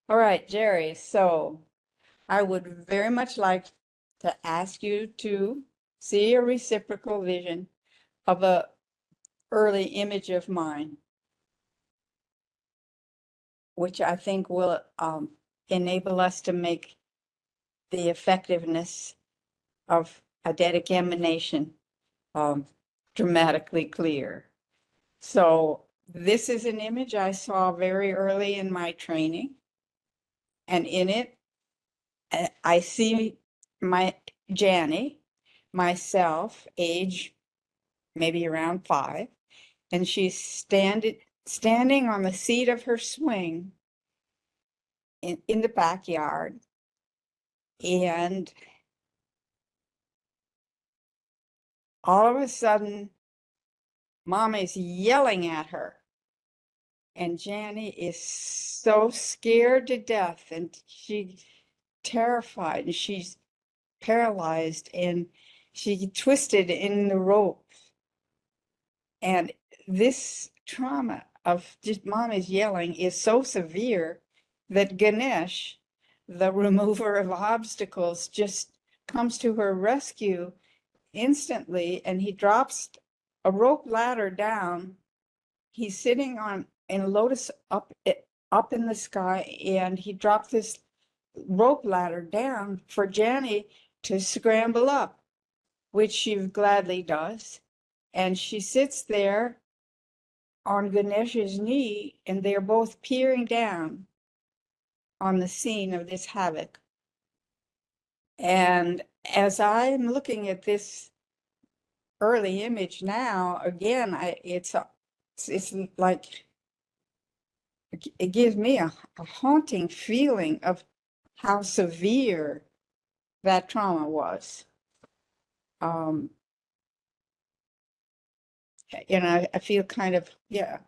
All right, Jerry. So I would very much like to ask you to see a reciprocal vision of a early image of mine, which I think will enable us to make the effectiveness of eidetic emanation um, dramatically clear. So this is an image I saw very early in my training, and in it, I see my Janny, myself, age maybe around 5, and she's standing on the seat of her swing in the backyard. And all of a sudden, Mom is yelling at her. And Janny is so scared to death, and she's terrified, and she's paralyzed, and she twisted in the rope. And this trauma of just Mom is yelling is so severe that Ganesh, the remover of obstacles, just comes to her rescue instantly, and he drops a rope ladder down. He's sitting on in a lotus up in the sky, and he dropped this rope ladder down for Janny to scramble up, which she gladly does. And she sits there on Ganesh's knee, and they're both peering down on the scene of this havoc. And as I'm looking at this early image now, again, it's like it gives me a haunting feeling of how severe that trauma was. Um, I feel kind of, yeah,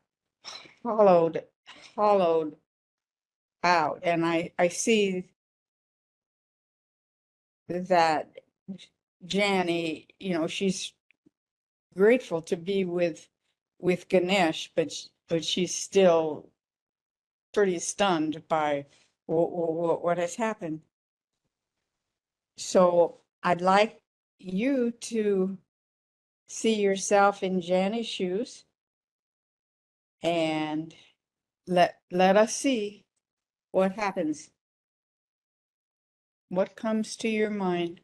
hollowed, hollowed out. And I see that Janny, she's grateful to be with Ganesh, but she's still pretty stunned by what has happened. So I'd like you to see yourself in Janny's shoes and let us see what happens. What comes to your mind?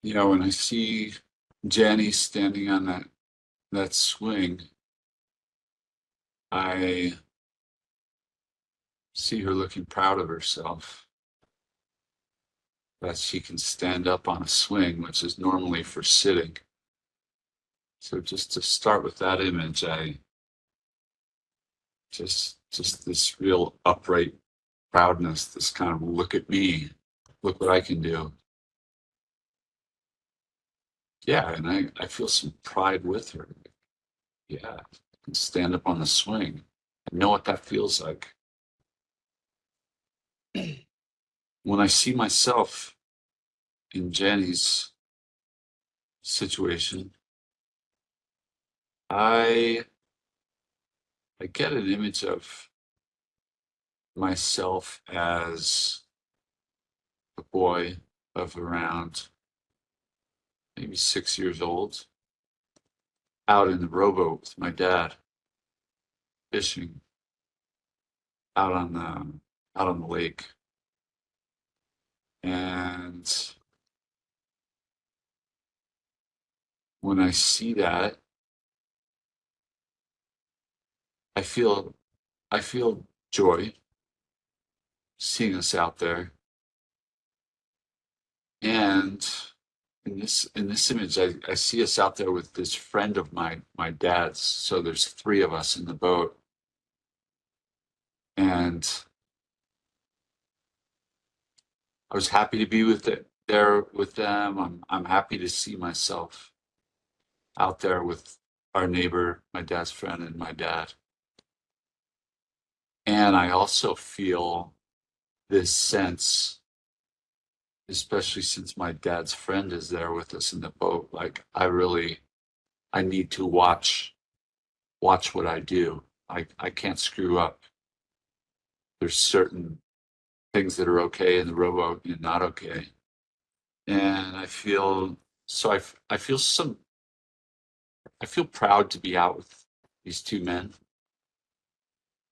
When I see Jenny standing on that swing, I see her looking proud of herself, that she can stand up on a swing, which is normally for sitting. So just to start with that image, I just this real upright proudness, this kind of look at me, look what I can do. Yeah, and I feel some pride with her. Yeah, I can stand up on the swing. I know what that feels like. When I see myself in Jenny's situation, I I get an image of myself as a boy of around maybe 6 years old, out in the rowboat with my dad, fishing out on the lake. And when I see that, I feel I feel joy seeing us out there. And in this image, I see us out there with this friend of my dad's. So there's three of us in the boat, and I was happy to be there with them. I'm happy to see myself out there with our neighbor, my dad's friend, and my dad. And I also feel this sense, especially since my dad's friend is there with us in the boat, like I really I need to watch what I do. I can't screw up. There's certain things that are okay in the rowboat and not okay. And I feel so I feel I feel proud to be out with these two men,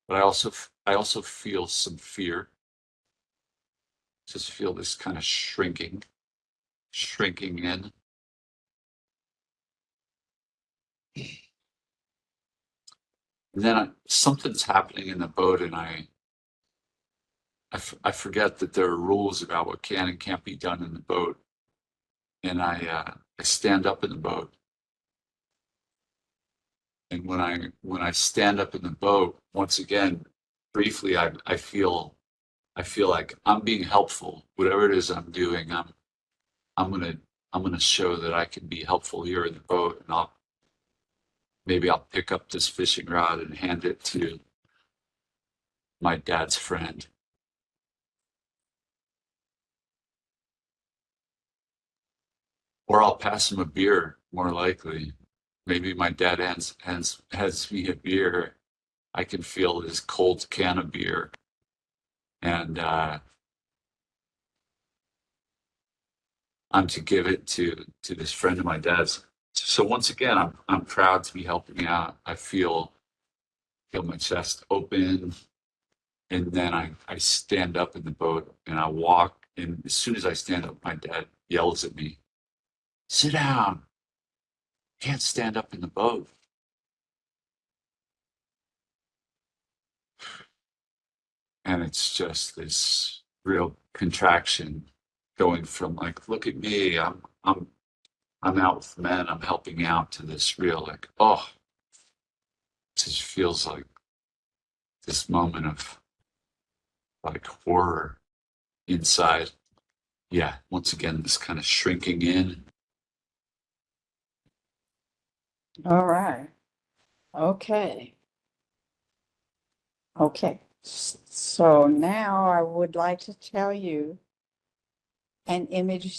but I also feel some fear. Just feel this kind of shrinking in. And then something's happening in the boat, and I forget that there are rules about what can and can't be done in the boat. And I stand up in the boat, and when I stand up in the boat, once again, briefly, I feel like I'm being helpful. Whatever it is I'm doing, I'm gonna I'm gonna show that I can be helpful here in the boat, and I'll pick up this fishing rod and hand it to my dad's friend. Or I'll pass him a beer, more likely. Maybe my dad hands me a beer. I can feel his cold can of beer. And I'm to give it to this friend of my dad's. So once again, I'm proud to be helping out. I feel my chest open, and then I stand up in the boat and I walk. And as soon as I stand up, my dad yells at me, "Sit down! You can't stand up in the boat." And it's just this real contraction going from like, look at me, I'm out with men, I'm helping out, to this real like, oh, it just feels like this moment of like horror inside. Yeah, once again, this kind of shrinking in. All right. Okay. Okay. So now I would like to tell you an image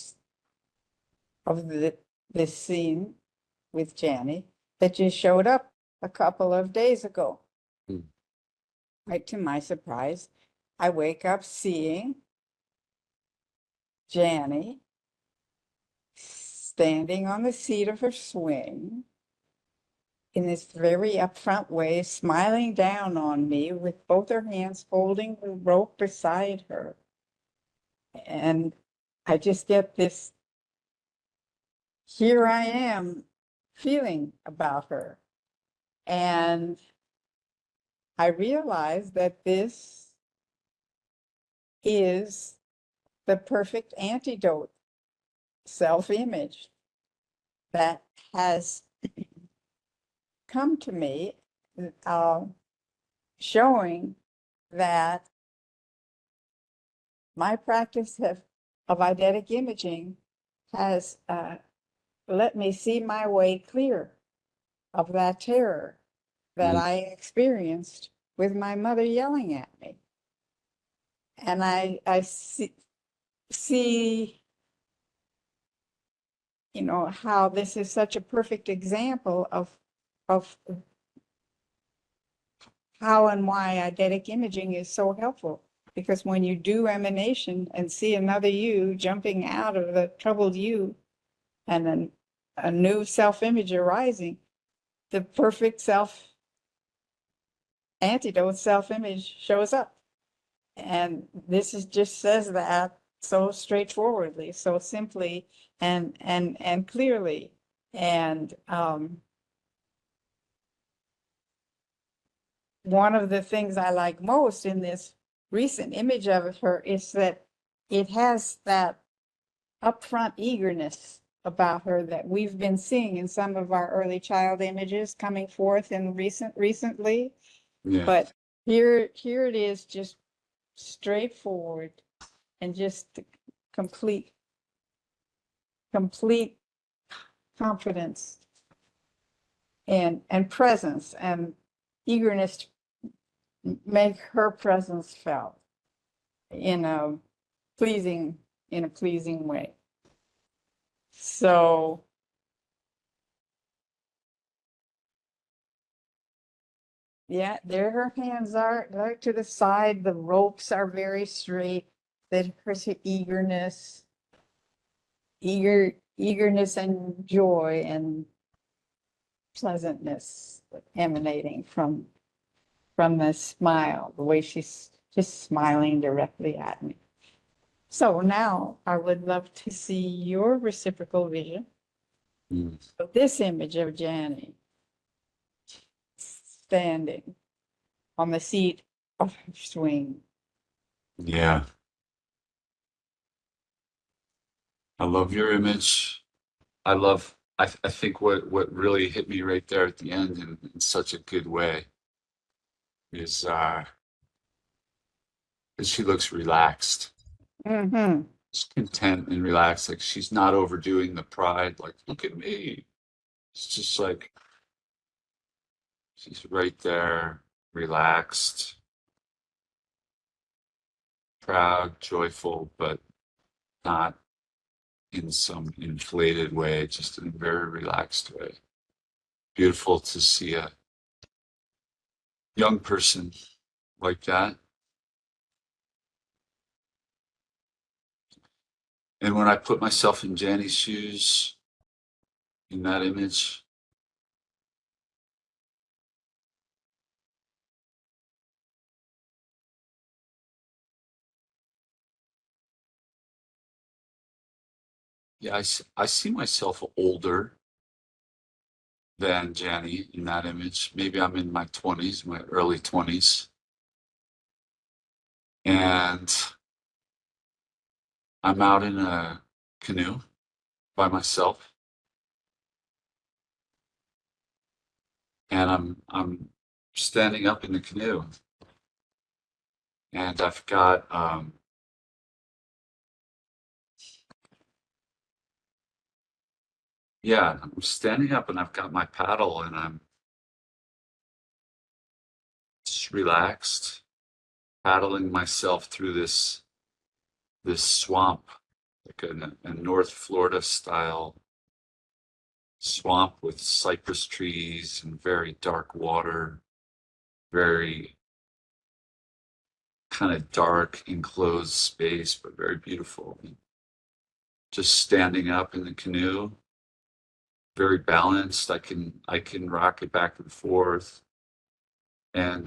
of this scene with Janny that just showed up a couple of days ago. Hmm. Right to my surprise, I wake up seeing Janny standing on the seat of her swing in this very upfront way, smiling down on me with both her hands holding the rope beside her. And I just get this, here I am feeling about her. And I realized that this is the perfect antidote, self-image, that has come to me, uh, showing that my practice of eidetic imaging has let me see my way clear of that terror that Mm. I experienced with my mother yelling at me. And I see, you know, how this is such a perfect example of how and why eidetic imaging is so helpful. Because when you do emanation and see another you jumping out of the troubled you, and then a new self-image arising, the perfect antidote self-image shows up. And this is just says that so straightforwardly, so simply and clearly. And one of the things I like most in this recent image of her is that it has that upfront eagerness about her that we've been seeing in some of our early child images coming forth in recently. Yeah. But here it is, just straightforward and just complete complete confidence and presence and eagerness to make her presence felt in a pleasing way. So Yeah, there her hands are, like to the side. The ropes are very straight. That her eagerness, eagerness and joy and pleasantness emanating from the smile, the way she's just smiling directly at me. So now I would love to see your reciprocal vision of this image of Janny standing on the seat of her swing. Yeah. I love your image. I think what really hit me right there at the end in such a good way is that she looks relaxed. Mm-hmm. She's content and relaxed. Like she's not overdoing the pride. Like, look at me. It's just like she's right there, relaxed, proud, joyful, but not in some inflated way, just in a very relaxed way. Beautiful to see a young person like that. And when I put myself in Janny's shoes in that image, yeah, I see myself older than Janny in that image. Maybe I'm in my 20s, my early 20s. And I'm out in a canoe by myself. And I'm standing up in the canoe. And I've got yeah, I'm standing up and I've got my paddle and I'm just relaxed, paddling myself through this swamp, like a North Florida style swamp with cypress trees and very dark water, very kind of dark enclosed space, but very beautiful. Just standing up in the canoe, very balanced. I can rock it back and forth, and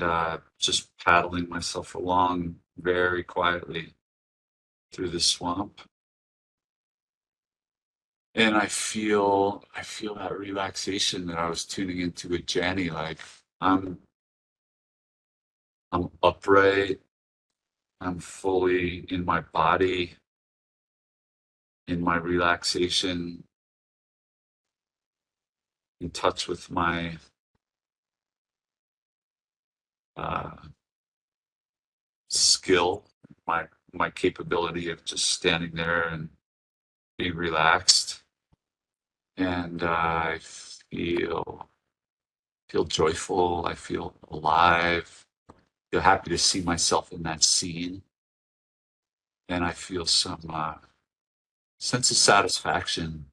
just paddling myself along very quietly through the swamp. And I feel that relaxation that I was tuning into with Janny. Like I'm I'm upright. I'm fully in my body, in my relaxation, in touch with my uh, skill, my capability of just standing there and being relaxed. And I feel joyful. I feel alive. Feel happy to see myself in that scene, and I feel some sense of satisfaction,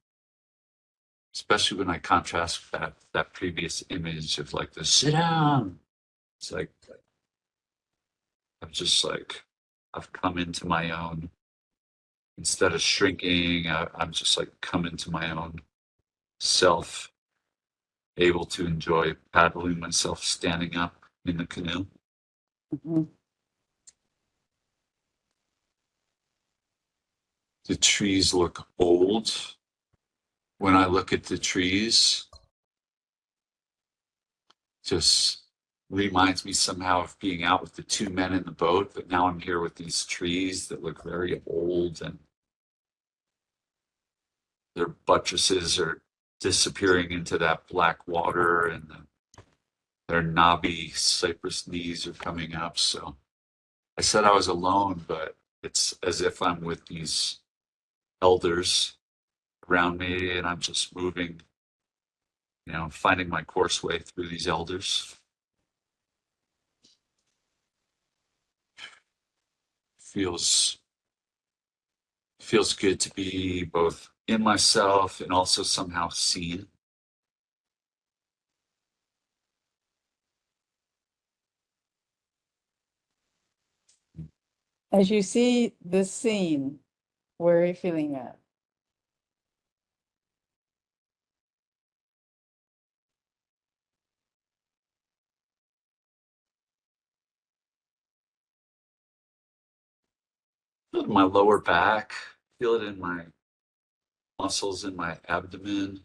especially when I contrast that previous image of like the sit down. It's like I've just like I've come into my own instead of shrinking. I'm just like come into my own self, able to enjoy paddling myself standing up in the canoe. Mm-hmm. The trees look old. When I look at the trees, just reminds me somehow of being out with the two men in the boat, but now I'm here with these trees that look very old and their buttresses are disappearing into that black water and their knobby cypress knees are coming up. So I said I was alone, but it's as if I'm with these elders around me and I'm just moving, finding my course way through these elders. Feels feels good to be both in myself and also somehow seen. As you see the scene, where are you feeling that? Feel it in my lower back, feel it in my muscles in my abdomen,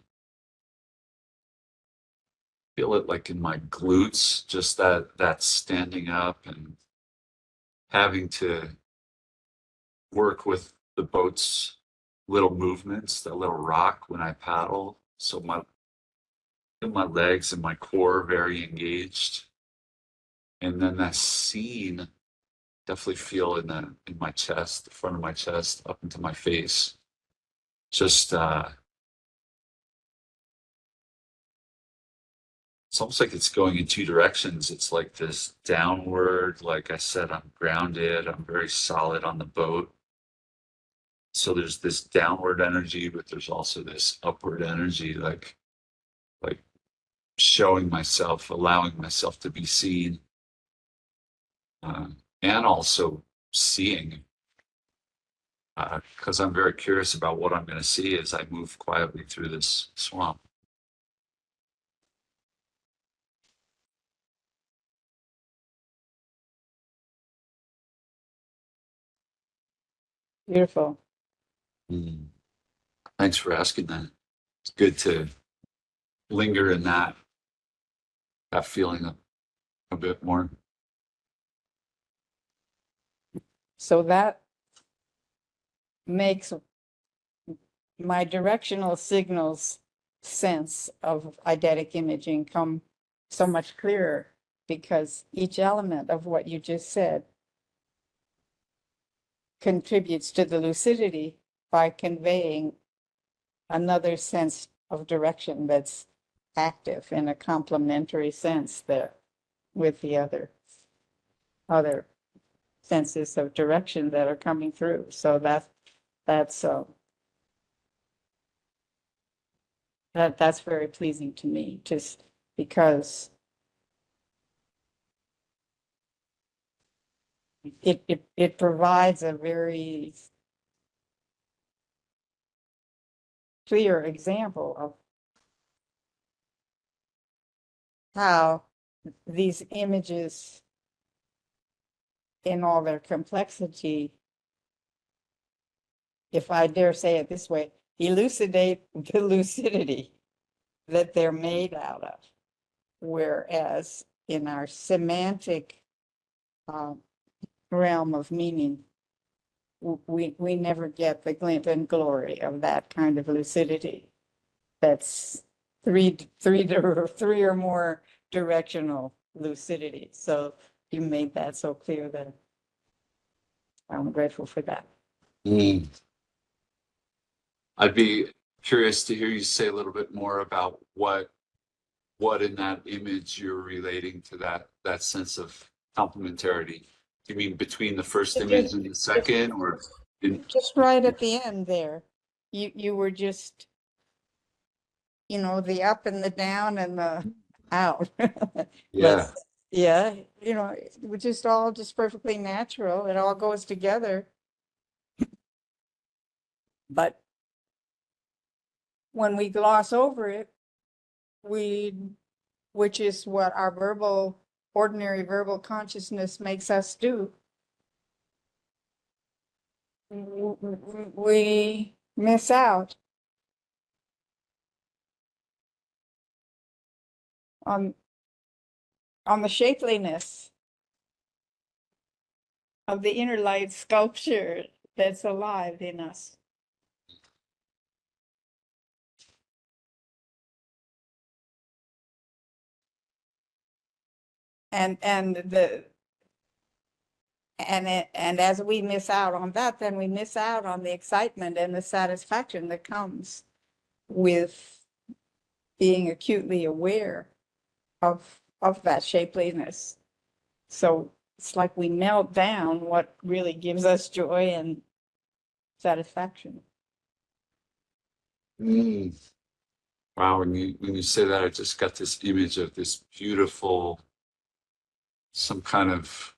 feel it like in my glutes, just that standing up and having to work with the boat's little movements, that little rock when I paddle. So my legs and my core very engaged. And then that scene definitely feel in my chest, the front of my chest, up into my face. Just it's almost like it's going in two directions. It's like this downward, like I said, I'm grounded, I'm very solid on the boat. So there's this downward energy, but there's also this upward energy, like showing myself, allowing myself to be seen, uh, and also seeing, because I'm very curious about what I'm going to see as I move quietly through this swamp. Beautiful. Mm. Thanks for asking that. It's good to linger in that feeling a bit more. So that makes my directional signals sense of eidetic imaging come so much clearer, because each element of what you just said contributes to the lucidity by conveying another sense of direction that's active in a complementary sense there with the other senses of direction that are coming through. So that's that's very pleasing to me, just because it provides a very clear example of how these images in all their complexity, if I dare say it this way, elucidate the lucidity that they're made out of. Whereas in our semantic realm of meaning, we never get the glint and glory of that kind of lucidity. That's three or more directional lucidity. So you made that so clear that I'm grateful for that. Mm. I'd be curious to hear you say a little bit more about what in that image you're relating to that sense of complementarity. Do you mean between the first image and the second, or in? Just right at the end there, you were just, the up and the down and the out. Yeah. But yeah, it was just all just perfectly natural. It all goes together. But when we gloss over it, which is what our ordinary verbal consciousness makes us do, we miss out on the shapeliness of the inner light sculpture that's alive in us. And as we miss out on that, then we miss out on the excitement and the satisfaction that comes with being acutely aware of that shapeliness. So it's like we melt down what really gives us joy and satisfaction. Mm. Wow, when you say that, I just got this image of this beautiful, some kind of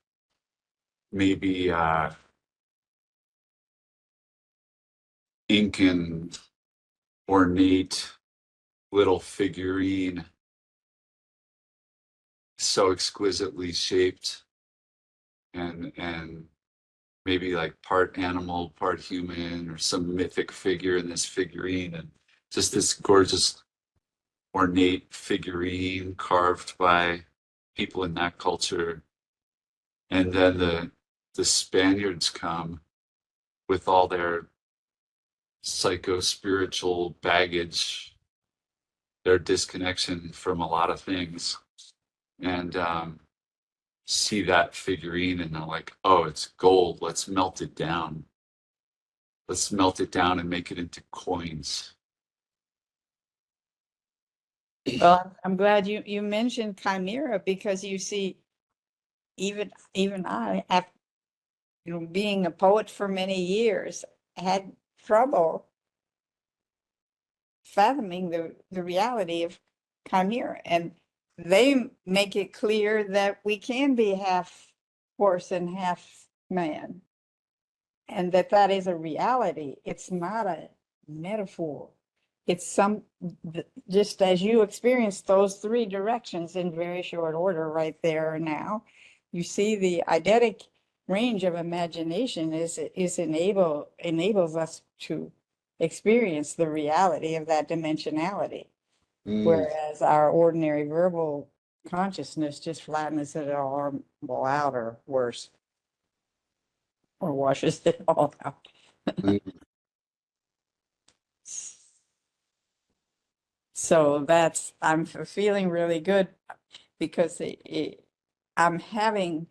maybe Incan ornate little figurine, so exquisitely shaped, and maybe like part animal, part human, or some mythic figure in this figurine, and just this gorgeous ornate figurine carved by people in that culture. And then the Spaniards come with all their psycho-spiritual baggage, their disconnection from a lot of things, and see that figurine and they're like, oh, it's gold. Let's melt it down. Let's melt it down and make it into coins. Well, I'm glad you mentioned chimera, because you see, even I, after being a poet for many years, had trouble fathoming the reality of chimera, and they make it clear that we can be half horse and half man, and that is a reality. It's not a metaphor. It's just as you experience those three directions in very short order right there now, you see the eidetic range of imagination enables us to experience the reality of that dimensionality, Mm, whereas our ordinary verbal consciousness just flattens it all out, or worse, or washes it all out. mm, So I'm feeling really good, because I'm having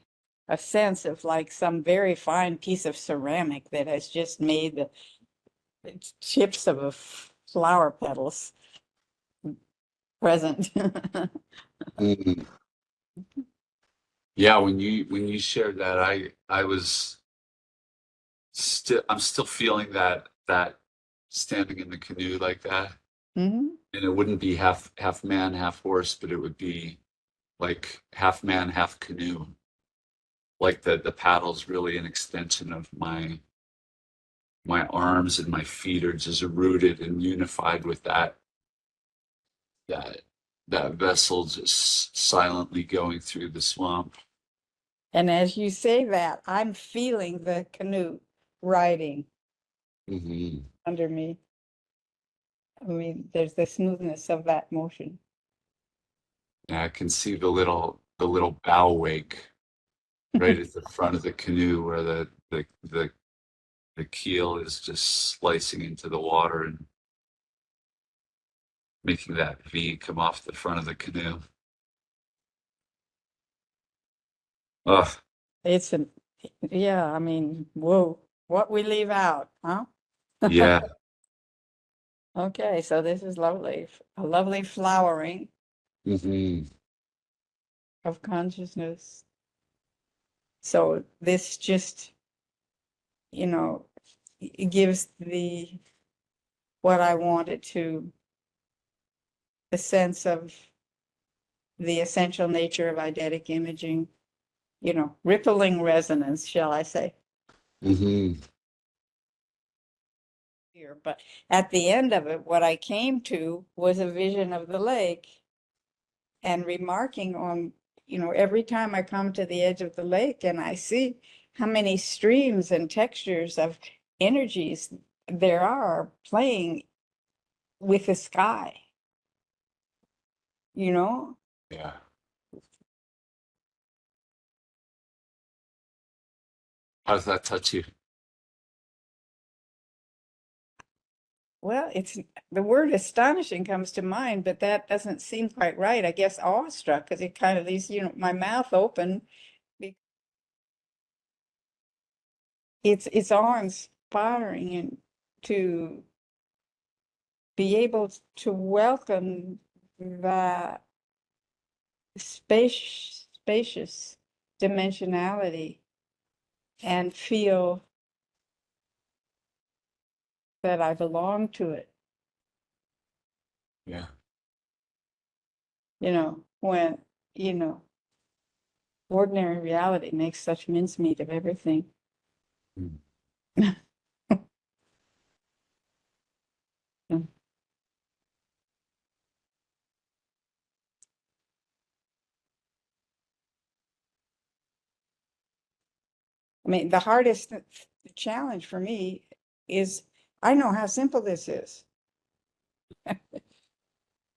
a sense of like some very fine piece of ceramic that has just made the chips of a flower petals present. mm. Yeah, when you shared that, I was I'm still feeling that standing in the canoe like that. Mhm. And it wouldn't be half man, half horse, but it would be like half man, half canoe. Like the paddle's really an extension of my arms, and my feet are just rooted and unified with that that vessel just silently going through the swamp. And as you say that, I'm feeling the canoe riding Hmm. under me. I mean, there's the smoothness of that motion. Yeah, I can see the little bow wake right at the front of the canoe where the keel is just slicing into the water and making that V come off the front of the canoe. Ugh, It's an, yeah, I mean, whoa, what we leave out, huh? yeah. Okay, so this is lovely, a lovely flowering Hmm. of consciousness. So this just, you know, it gives what I wanted to, the sense of the essential nature of eidetic imaging, rippling resonance, shall I say. Hmm. Here, but at the end of it, what I came to was a vision of the lake, and remarking on, every time I come to the edge of the lake and I see how many streams and textures of energies there are playing with the sky, you know? Yeah. How does that touch you? Well, it's the word astonishing comes to mind, but that doesn't seem quite right. I guess awestruck, because it kind of leaves, my mouth open. It's awe-inspiring, and to be able to welcome that spacious dimensionality and feel that I belong to it, Yeah. when, you know, ordinary reality makes such mincemeat of everything. Mm. I mean, the hardest challenge for me is I know how simple this is.